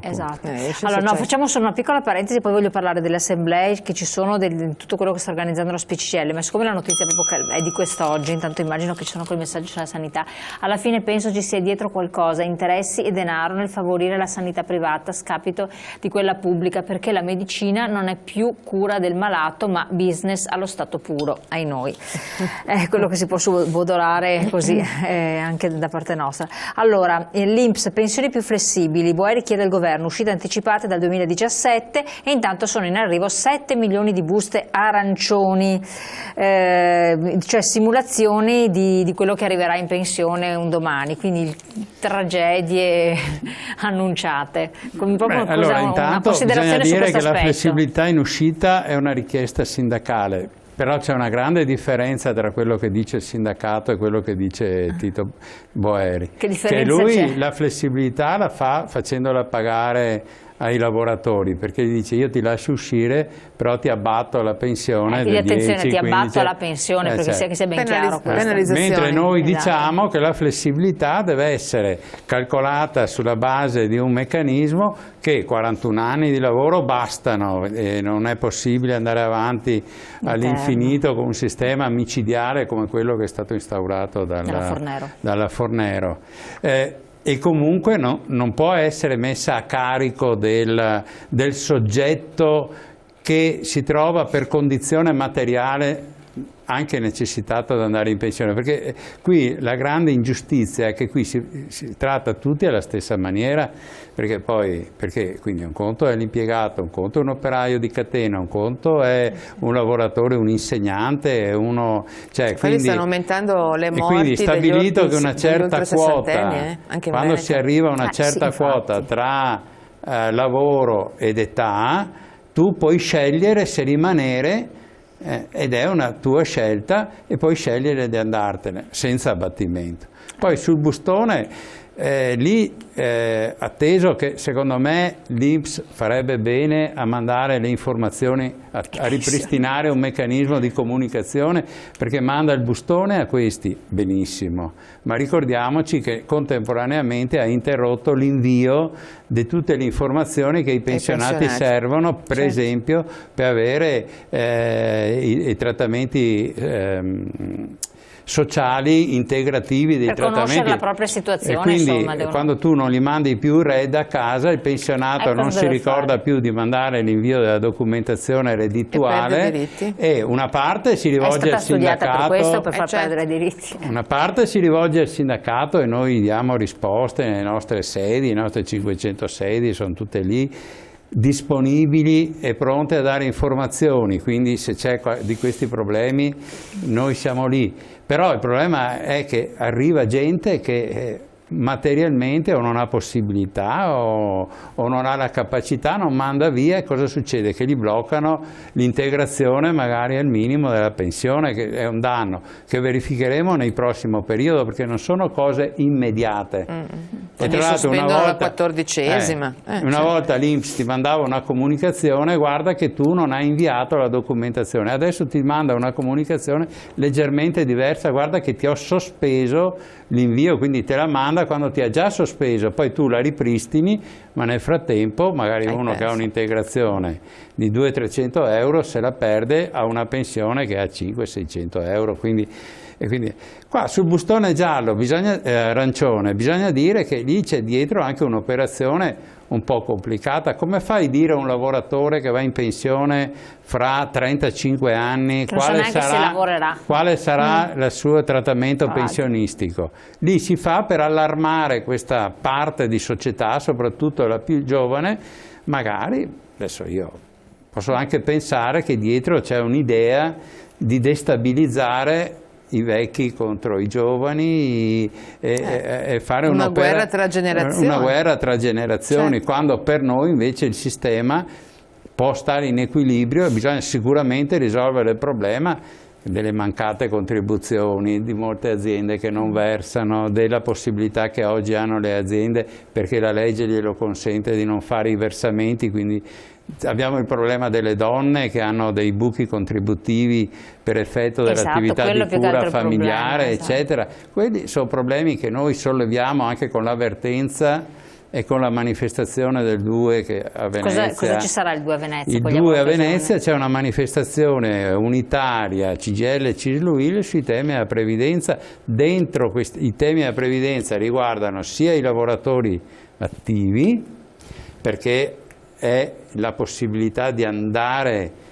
Esatto. Allora, no, facciamo solo una piccola parentesi, poi voglio parlare delle assemblee che ci sono, di tutto quello che sta organizzando la SPCL, ma siccome la notizia proprio è di quest'oggi, intanto immagino che ci sono quei messaggi sulla sanità, alla fine penso ci sia dietro qualcosa, interessi e denaro nel favorire la sanità privata a scapito di quella pubblica, perché la medicina non è più cura del malato, ma business allo stato puro, ai noi. È quello che si può subodorare così anche da parte nostra. Allora, l'INPS, pensioni più flessibili, richiede al governo uscite anticipate dal 2017 e intanto sono in arrivo 7 milioni di buste arancioni, cioè simulazioni di quello che arriverà in pensione un domani, quindi tragedie annunciate. Allora, intanto bisogna dire che la flessibilità in uscita è una richiesta sindacale. Però c'è una grande differenza tra quello che dice il sindacato e quello che dice Tito Boeri. Che lui la flessibilità la fa facendola pagare ai lavoratori, perché gli dice io ti lascio uscire però ti abbatto la pensione del 10, attenzione, ti 15, abbatto la pensione, perché sia ben chiaro mentre noi diciamo che la flessibilità deve essere calcolata sulla base di un meccanismo che 41 anni di lavoro bastano e non è possibile andare avanti all'infinito con un sistema micidiale come quello che è stato instaurato dalla Fornero. E comunque non può essere messa a carico del soggetto che si trova per condizione materiale anche necessitato di andare in pensione, perché qui la grande ingiustizia è che qui si tratta tutti alla stessa maniera, perché quindi un conto è l'impiegato, un conto è un operaio di catena, un conto è un lavoratore, un insegnante, quindi stanno aumentando le morti. E quindi stabilito che una certa quota, quando si arriva a una certa quota tra lavoro ed età, tu puoi scegliere se rimanere ed è una tua scelta e puoi scegliere di andartene senza abbattimento. Poi sul bustone atteso che secondo me l'INPS farebbe bene a mandare le informazioni, a ripristinare un meccanismo di comunicazione, perché manda il bustone a questi, benissimo, ma ricordiamoci che contemporaneamente ha interrotto l'invio di tutte le informazioni che i pensionati servono, per esempio, per avere i trattamenti sociali integrativi dei trattamenti. Per conoscere la propria situazione, quindi quando tu non gli mandi più il RED a casa, il pensionato non si ricorda più di mandare l'invio della documentazione reddituale e una parte si rivolge al sindacato per questo, per far perdere diritti. Una parte si rivolge al sindacato e noi diamo risposte nelle nostre sedi, le nostre 500 sedi sono tutte lì disponibili e pronte a dare informazioni, quindi se c'è di questi problemi noi siamo lì. Però il problema è che arriva gente che materialmente o non ha possibilità o non ha la capacità, non manda via, e cosa succede? Che gli bloccano l'integrazione magari al minimo della pensione, che è un danno che verificheremo nel prossimo periodo, perché non sono cose immediate. E tra l'altro la 14ª. Una volta l'INPS ti mandava una comunicazione, guarda che tu non hai inviato la documentazione, adesso ti manda una comunicazione leggermente diversa, guarda che ti ho sospeso l'invio, quindi te la manda quando ti ha già sospeso, poi tu la ripristini, ma nel frattempo magari uno che ha un'integrazione di 200-300 euro se la perde a una pensione che ha 500-600 euro, quindi qua sul bustone giallo, arancione, bisogna dire che lì c'è dietro anche un'operazione un po' complicata. Come fai a dire a un lavoratore che va in pensione fra 35 anni quale sarà il suo trattamento pensionistico? Lì si fa per allarmare questa parte di società, soprattutto la più giovane, magari, adesso io posso anche pensare che dietro c'è un'idea di destabilizzare i vecchi contro i giovani e fare una guerra tra generazioni. Una guerra tra generazioni, quando per noi invece il sistema può stare in equilibrio e bisogna sicuramente risolvere il problema delle mancate contribuzioni di molte aziende che non versano, della possibilità che oggi hanno le aziende perché la legge glielo consente di non fare i versamenti, quindi abbiamo il problema delle donne che hanno dei buchi contributivi per effetto dell'attività di cura familiare, eccetera. Quelli sono problemi che noi solleviamo anche con l'avvertenza e con la manifestazione del 2 che a Venezia. Cosa ci sarà il 2 a Venezia? Il 2 a Venezia c'è una manifestazione unitaria CGIL e CISL-UIL sui temi della previdenza. Dentro i temi della previdenza riguardano sia i lavoratori attivi, perché è la possibilità di andare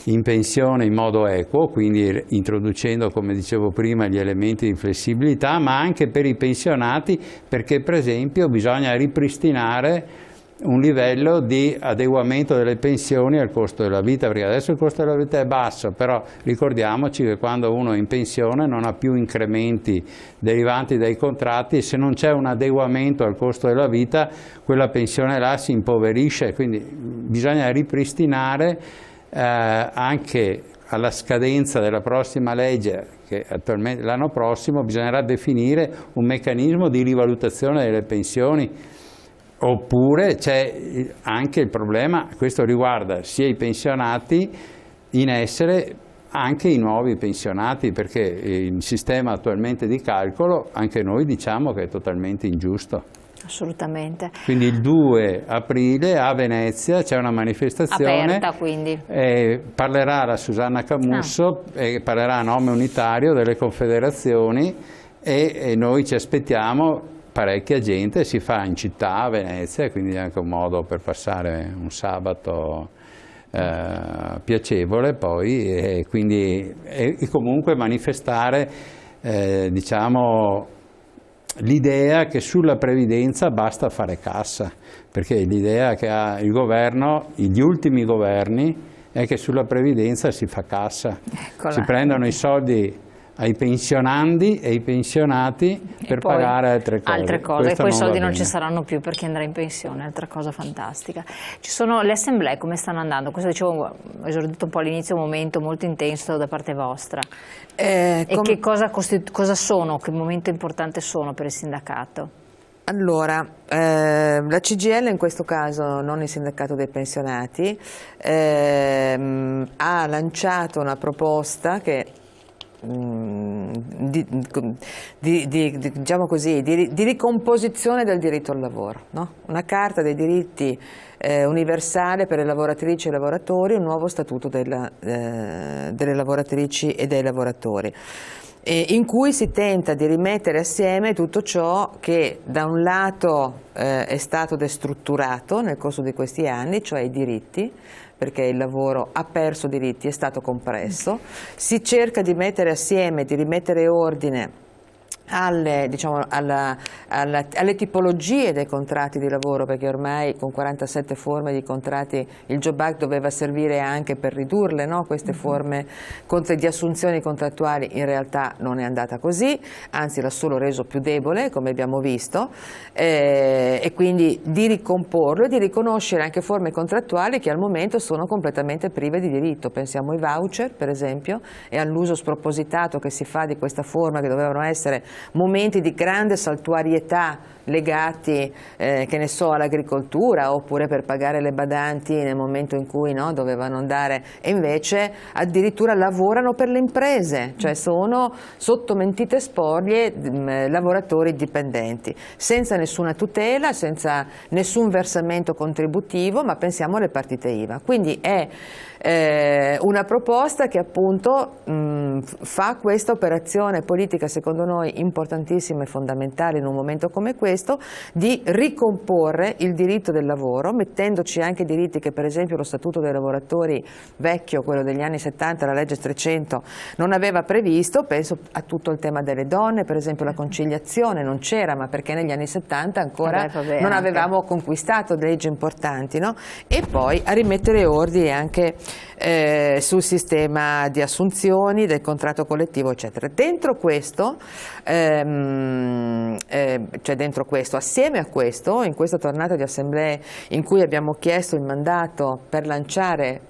in pensione in modo equo, quindi introducendo, come dicevo prima, gli elementi di flessibilità, ma anche per i pensionati, perché per esempio bisogna ripristinare un livello di adeguamento delle pensioni al costo della vita, perché adesso il costo della vita è basso, però ricordiamoci che quando uno è in pensione non ha più incrementi derivanti dai contratti e se non c'è un adeguamento al costo della vita quella pensione là si impoverisce, quindi bisogna ripristinare anche alla scadenza della prossima legge, che attualmente l'anno prossimo bisognerà definire un meccanismo di rivalutazione delle pensioni. Oppure c'è anche il problema, questo riguarda sia i pensionati in essere, anche i nuovi pensionati, perché il sistema attualmente di calcolo, anche noi diciamo che è totalmente ingiusto. Assolutamente. Quindi il 2 aprile a Venezia c'è una manifestazione aperta, quindi. Parlerà la Susanna Camusso e parlerà a nome unitario delle confederazioni e noi ci aspettiamo parecchia gente, si fa in città a Venezia, quindi è anche un modo per passare un sabato piacevole poi e quindi e comunque manifestare diciamo l'idea che sulla previdenza basta fare cassa, perché l'idea che ha il governo, gli ultimi governi, è che sulla previdenza si fa cassa, si prendono i soldi ai pensionandi e ai pensionati per pagare altre cose. E poi i soldi non ci saranno più per chi andrà in pensione, altra cosa fantastica. Ci sono le assemblee, come stanno andando? Questo dicevo, ho esordito un po' all'inizio, un momento molto intenso da parte vostra. E che cosa sono, che momento importante sono per il sindacato? Allora, la CGIL in questo caso, non il sindacato dei pensionati, ha lanciato una proposta che diciamo così, di ricomposizione del diritto al lavoro, no? Una carta dei diritti universale per le lavoratrici e i lavoratori, un nuovo statuto delle lavoratrici e dei lavoratori, in cui si tenta di rimettere assieme tutto ciò che da un lato è stato destrutturato nel corso di questi anni, cioè i diritti, perché il lavoro ha perso diritti, è stato compresso, si cerca di mettere assieme, di rimettere ordine alle tipologie dei contratti di lavoro, perché ormai con 47 forme di contratti il Job Act doveva servire anche per ridurle, no? Queste forme di assunzioni contrattuali. In realtà non è andata così, anzi l'ha solo reso più debole, come abbiamo visto, e quindi di ricomporlo e di riconoscere anche forme contrattuali che al momento sono completamente prive di diritto. Pensiamo ai voucher, per esempio, e all'uso spropositato che si fa di questa forma, che dovevano essere momenti di grande saltuarietà legati, che ne so, all'agricoltura, oppure per pagare le badanti nel momento in cui no, dovevano andare, e invece addirittura lavorano per le imprese, cioè sono sotto mentite spoglie lavoratori dipendenti, senza nessuna tutela, senza nessun versamento contributivo, ma pensiamo alle partite IVA. Quindi è una proposta che appunto fa questa operazione politica, secondo noi importantissima e fondamentale in un momento come questo, di ricomporre il diritto del lavoro, mettendoci anche diritti che per esempio lo Statuto dei lavoratori vecchio, quello degli anni 70, la legge 300, non aveva previsto. Penso a tutto il tema delle donne, per esempio la conciliazione non c'era, ma perché negli anni 70 ancora non avevamo conquistato leggi importanti, no? E poi a rimettere ordine anche sul sistema di assunzioni, del contratto collettivo, eccetera. Dentro questo, assieme a questo, in questa tornata di assemblee in cui abbiamo chiesto il mandato per lanciare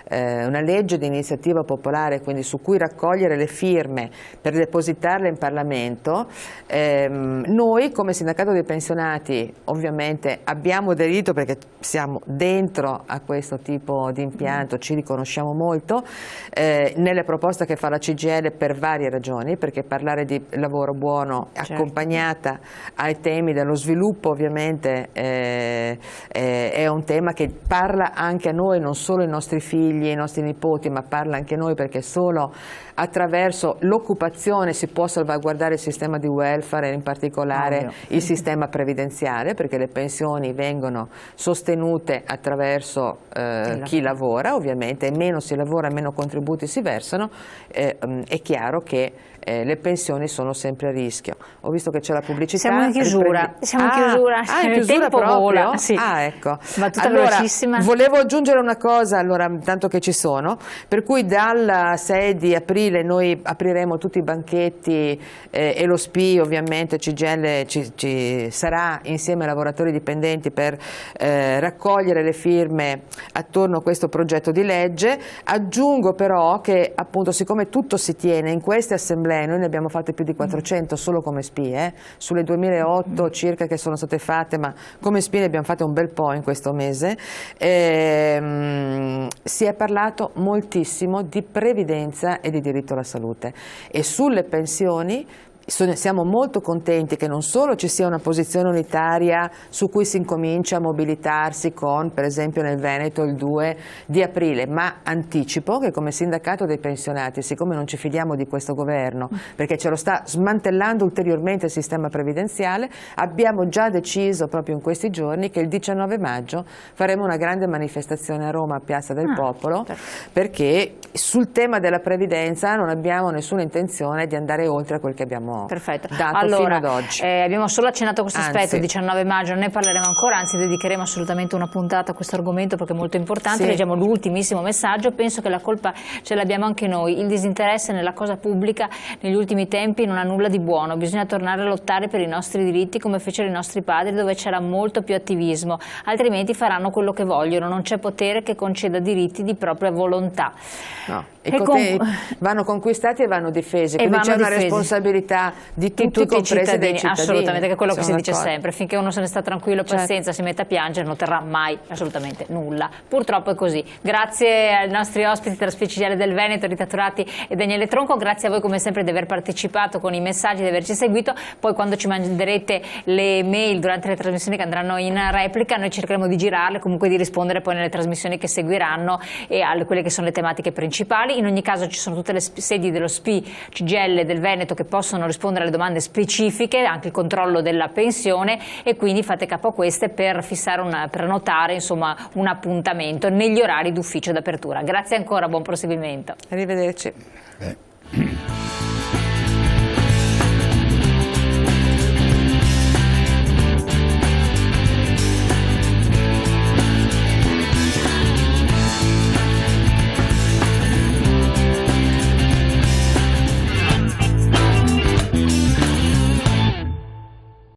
una legge di iniziativa popolare, quindi su cui raccogliere le firme per depositarle in Parlamento, noi come sindacato dei pensionati ovviamente abbiamo aderito, perché siamo dentro a questo tipo di impianto, ci riconosciamo molto nelle proposte che fa la CGIL per varie ragioni, perché parlare di di lavoro buono, certo, accompagnata ai temi dello sviluppo, ovviamente è un tema che parla anche a noi, non solo ai nostri figli, ai nostri nipoti, ma parla anche a noi, perché solo attraverso l'occupazione si può salvaguardare il sistema di welfare, in particolare il sistema previdenziale, perché le pensioni vengono sostenute attraverso chi lavora, ovviamente, e meno si lavora, meno contributi si versano, è chiaro che le pensioni sono sempre a rischio. Ho visto che c'è la pubblicità. Siamo in chiusura, in chiusura il tempo proprio? vola. Sì. Ecco. Battuta allora, velocissima. volevo aggiungere una cosa, allora, tanto che ci sono, per cui dal 6 di aprile noi apriremo tutti i banchetti e lo SPI, ovviamente CGIL ci sarà insieme ai lavoratori dipendenti per raccogliere le firme attorno a questo progetto di legge. Aggiungo però che, appunto, siccome tutto si tiene in queste assemblee, noi ne abbiamo fatte più di 400 solo come SPI, sulle 2008 circa che sono state fatte, ma come SPI ne abbiamo fatte un bel po' in questo mese. Si è parlato moltissimo di previdenza e di diritto alla salute, e sulle pensioni siamo molto contenti che non solo ci sia una posizione unitaria su cui si incomincia a mobilitarsi con, per esempio nel Veneto, il 2 di aprile, ma anticipo che come sindacato dei pensionati, siccome non ci fidiamo di questo governo, perché ce lo sta smantellando ulteriormente il sistema previdenziale, abbiamo già deciso proprio in questi giorni che il 19 maggio faremo una grande manifestazione a Roma, a Piazza del Popolo, perché sul tema della previdenza non abbiamo nessuna intenzione di andare oltre a quel che abbiamo dato fino ad oggi. Abbiamo solo accennato questo aspetto, il 19 maggio ne parleremo ancora, anzi dedicheremo assolutamente una puntata a questo argomento perché è molto importante. Leggiamo l'ultimissimo messaggio: penso che la colpa ce l'abbiamo anche noi, il disinteresse nella cosa pubblica negli ultimi tempi non ha nulla di buono, bisogna tornare a lottare per i nostri diritti come fecero i nostri padri, dove c'era molto più attivismo, altrimenti faranno quello che vogliono, non c'è potere che conceda diritti di propria volontà. No. Vanno conquistati e vanno difesi, quindi c'è una responsabilità di tutti i cittadini. Assolutamente, che è quello che si dice sempre: finché uno se ne sta tranquillo, pazienza, si mette a piangere, non otterrà mai assolutamente nulla. Purtroppo è così. Grazie ai nostri ospiti della SPI CGIL del Veneto, Rita Turati e Daniele Tronco, grazie a voi come sempre di aver partecipato con i messaggi, di averci seguito. Poi quando ci manderete le mail durante le trasmissioni che andranno in replica, noi cercheremo di girarle, comunque di rispondere poi nelle trasmissioni che seguiranno e a quelle che sono le tematiche principali. In ogni caso ci sono tutte le sedi dello SPI CGIL del Veneto che possono rispondere alle domande specifiche, anche il controllo della pensione, e quindi fate capo a queste per fissare per annotare insomma un appuntamento negli orari d'ufficio d'apertura. Grazie ancora, buon proseguimento. Arrivederci.